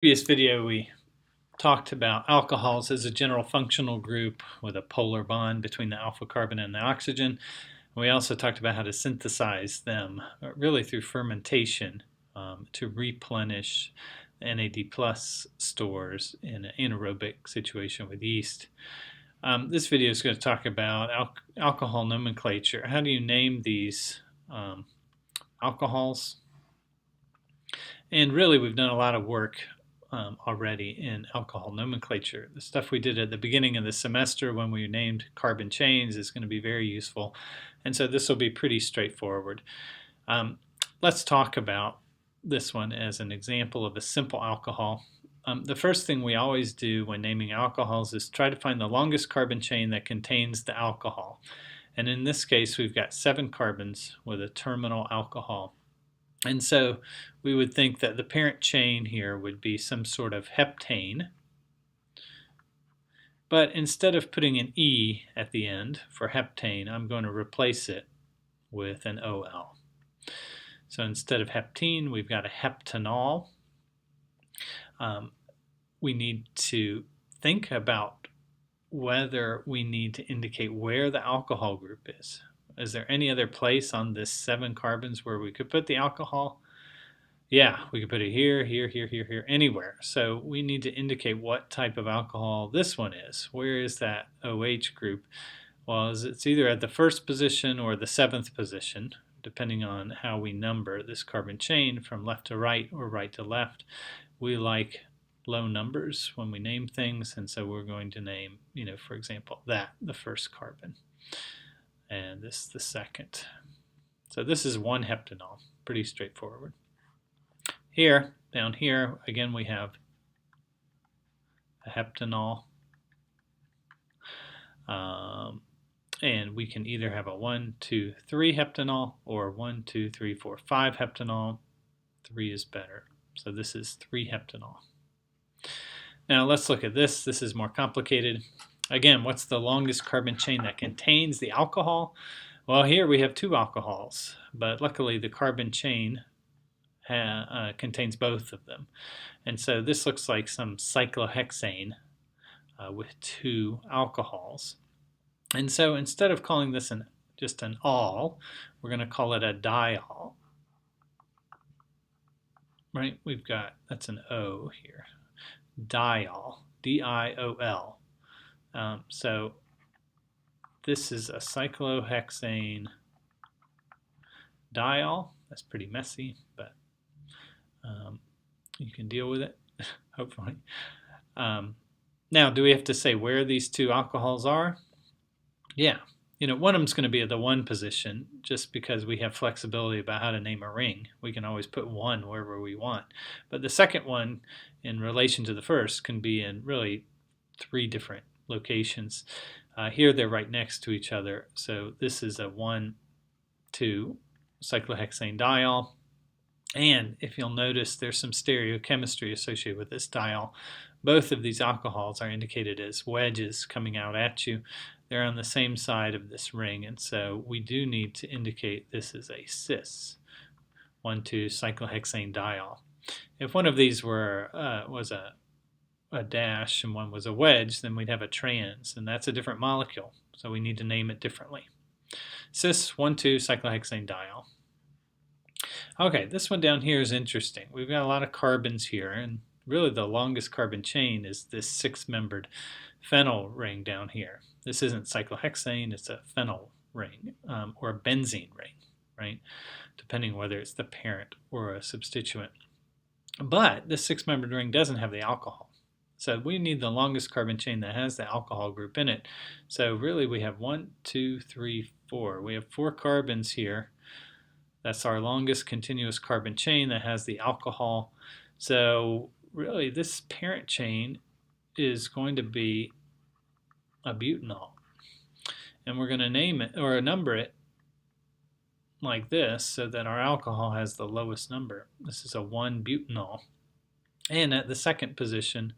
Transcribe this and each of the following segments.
Previous video we talked about alcohols as a general functional group with a polar bond between the alpha carbon and the oxygen. We also talked about how to synthesize them really through fermentation to replenish NAD plus stores in an anaerobic situation with yeast. This video is going to talk about alcohol nomenclature. How do you name these alcohols? And really we've done a lot of work already in alcohol nomenclature. The stuff we did at the beginning of the semester when we named carbon chains is going to be very useful, and so this will be pretty straightforward. Let's talk about this one as an example of a simple alcohol. The first thing we always do when naming alcohols is try to find the longest carbon chain that contains the alcohol, and in this case we've got 7 carbons with a terminal alcohol. And so we would think that the parent chain here would be some sort of heptane. But instead of putting an E at the end for heptane, I'm going to replace it with an OL. So instead of heptene, we've got a heptanol. We need to think about whether we need to indicate where the alcohol group is. Is there any other place on this 7 carbons where we could put the alcohol? Yeah, we could put it here, here, here, here, here, anywhere. So we need to indicate what type of alcohol this one is. Where is that OH group? Well, it's either at the first position or the 7th position, depending on how we number this carbon chain from left to right or right to left. We like low numbers when we name things, and so we're going to name, for example, that the first carbon. And this the second. So this is 1 heptanol, pretty straightforward. Here, down here, again we have a heptanol. And we can either have a 1, 2, 3 heptanol or 1, 2, 3, 4, 5 heptanol. 3 is better. So this is 3 heptanol. Now let's look at this. This is more complicated. Again, what's the longest carbon chain that contains the alcohol? Well, here we have 2 alcohols, but luckily the carbon chain contains both of them. And so this looks like some cyclohexane with 2 alcohols. And so instead of calling this just an ol, we're going to call it a diol. Right? That's an O here. Diol, D-I-O-L. So this is a cyclohexane diol. That's pretty messy, but you can deal with it, hopefully. Now, do we have to say where these 2 alcohols are? Yeah. One of them's going to be at the 1 position just because we have flexibility about how to name a ring. We can always put 1 wherever we want. But the second one, in relation to the first, can be in really 3 different locations. Here they're right next to each other. So this is a 1, 2 cyclohexane diol. And if you'll notice, there's some stereochemistry associated with this diol. Both of these alcohols are indicated as wedges coming out at you. They're on the same side of this ring, and so we do need to indicate this is a cis, 1, 2 cyclohexane diol. If one of these was a dash and one was a wedge, then we'd have a trans, and that's a different molecule, so we need to name it differently. Cis 1, 2 cyclohexane diol. Okay, this one down here is interesting. We've got a lot of carbons here, and really the longest carbon chain is this 6-membered phenyl ring down here. This isn't cyclohexane, it's a phenyl ring, or a benzene ring, right? Depending whether it's the parent or a substituent. But this 6-membered ring doesn't have the alcohol. So we need the longest carbon chain that has the alcohol group in it. So really we have 1, 2, 3, 4. We have 4 carbons here. That's our longest continuous carbon chain that has the alcohol. So really this parent chain is going to be a butanol. And we're going to name it or number it like this so that our alcohol has the lowest number. This is a 1-butanol. And at the 2nd position,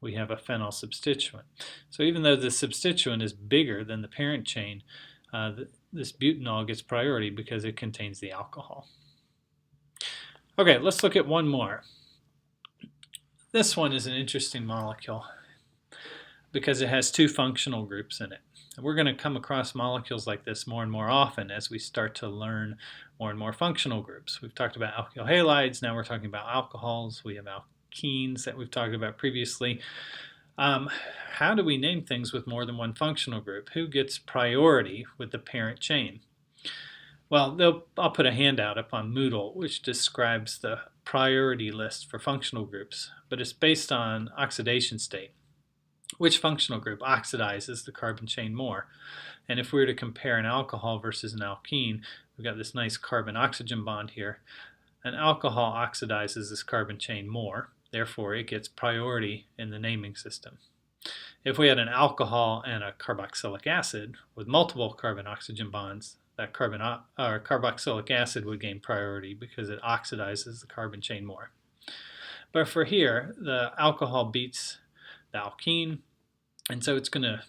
we have a phenyl substituent. So even though the substituent is bigger than the parent chain, this butanol gets priority because it contains the alcohol. Okay, let's look at one more. This one is an interesting molecule because it has two functional groups in it. We're going to come across molecules like this more and more often as we start to learn more and more functional groups. We've talked about alkyl halides, now we're talking about alcohols. We have alkenes that we've talked about previously. How do we name things with more than one functional group? Who gets priority with the parent chain? Well, I'll put a handout up on Moodle which describes the priority list for functional groups, but it's based on oxidation state. Which functional group oxidizes the carbon chain more? And if we were to compare an alcohol versus an alkene, we've got this nice carbon-oxygen bond here. An alcohol oxidizes this carbon chain more, therefore it gets priority in the naming system. If we had an alcohol and a carboxylic acid with multiple carbon-oxygen bonds, that carboxylic acid would gain priority because it oxidizes the carbon chain more. But for here, the alcohol beats the alkene, and so it's going to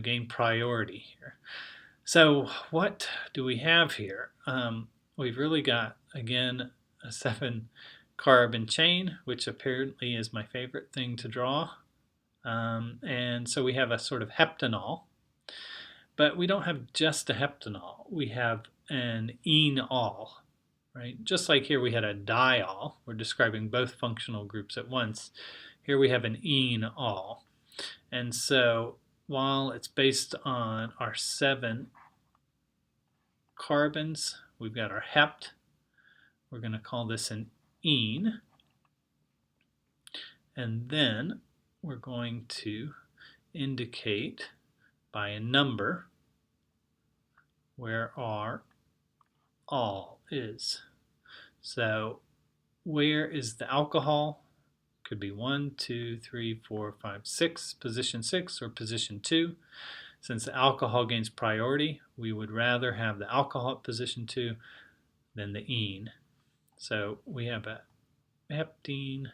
gain priority here. So what do we have here? We've really got, again, a 7-carbon chain, which apparently is my favorite thing to draw. And so we have a sort of heptanol, but we don't have just a heptanol. We have an enol, right? Just like here we had a diol. We're describing both functional groups at once. Here we have an enol. And so while it's based on our 7 carbons, we've got our hept. We're going to call this an ene. And then we're going to indicate by a number where our all is. So where is the alcohol? Could be 1, 2, 3, 4, 5, 6, position 6 or position 2. Since the alcohol gains priority, we would rather have the alcohol at position 2 than the ene. So we have a heptene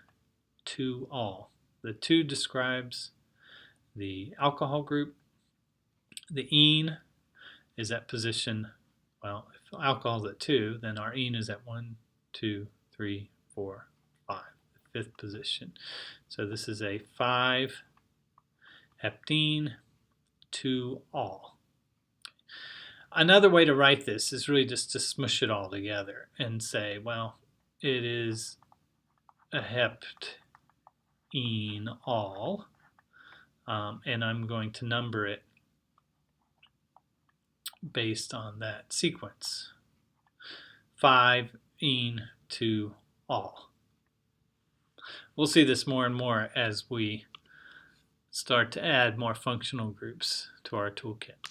2-ol. The 2 describes the alcohol group. The ene is at position, well, if alcohol is at 2, then our ene is at 1, 2, 3, 4, 5, the 5th position. So this is a 5 heptene 2-ol. Another way to write this is really just to smush it all together and say, well, it is a heptenol, and I'm going to number it based on that sequence. 5-ene 2-ol. We'll see this more and more as we start to add more functional groups to our toolkit.